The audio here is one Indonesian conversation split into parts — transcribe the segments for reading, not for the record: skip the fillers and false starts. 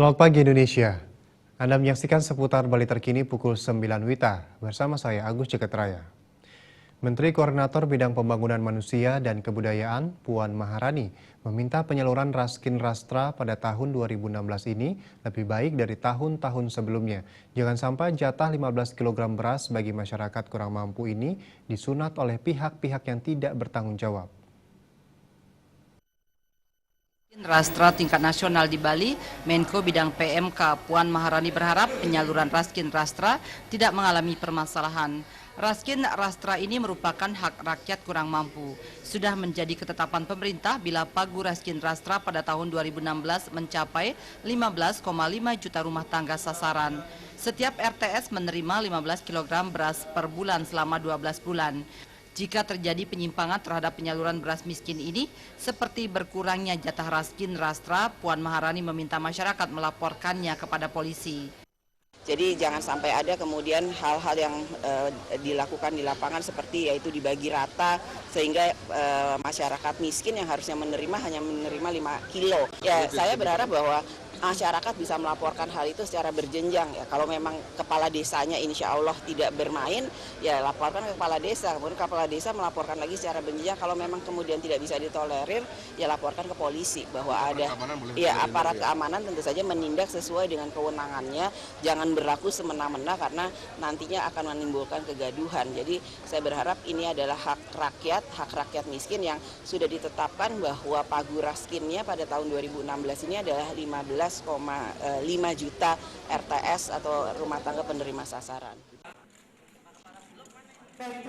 Selamat pagi Indonesia. Anda menyaksikan seputar Bali terkini pukul 9 WITA bersama saya Agus Ceketraya. Menteri Koordinator Bidang Pembangunan Manusia dan Kebudayaan Puan Maharani meminta penyaluran Raskin Rastra pada tahun 2016 ini lebih baik dari tahun-tahun sebelumnya. Jangan sampai jatah 15 kg beras bagi masyarakat kurang mampu ini disunat oleh pihak-pihak yang tidak bertanggung jawab. Rastra tingkat nasional di Bali, Menko Bidang PMK Puan Maharani berharap penyaluran Raskin Rastra tidak mengalami permasalahan. Raskin Rastra ini merupakan hak rakyat kurang mampu. Sudah menjadi ketetapan pemerintah bila pagu Raskin Rastra pada tahun 2016 mencapai 15,5 juta rumah tangga sasaran. Setiap RTS menerima 15 kg beras per bulan selama 12 bulan. Jika terjadi penyimpangan terhadap penyaluran beras miskin ini, seperti berkurangnya jatah Raskin Rastra, Puan Maharani meminta masyarakat melaporkannya kepada polisi. Jadi jangan sampai ada kemudian hal-hal yang dilakukan di lapangan seperti yaitu dibagi rata sehingga masyarakat miskin yang harusnya menerima hanya menerima 5 kilo. Ya, saya berharap bahwa masyarakat bisa melaporkan hal itu secara berjenjang ya. Kalau memang kepala desanya insya Allah tidak bermain, ya laporkan ke kepala desa. Kemudian kepala desa melaporkan lagi secara berjenjang. Kalau memang kemudian tidak bisa ditolerir, ya laporkan ke polisi bahwa ada ya aparat keamanan tentu saja menindak sesuai dengan kewenangannya. Jangan berlaku semena-mena karena nantinya akan menimbulkan kegaduhan. Jadi saya berharap ini adalah hak rakyat miskin yang sudah ditetapkan bahwa pagu raskinnya pada tahun 2016 ini adalah 15,5 juta RTS atau rumah tangga penerima sasaran. Baik,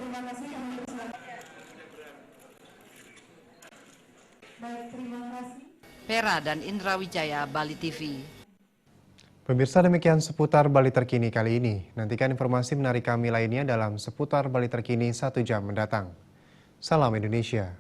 terima kasih. Pera dan Indra Wijaya, Bali TV. Pemirsa, demikian seputar Bali terkini kali ini. Nantikan informasi menarik kami lainnya dalam seputar Bali terkini 1 jam mendatang. Salam Indonesia.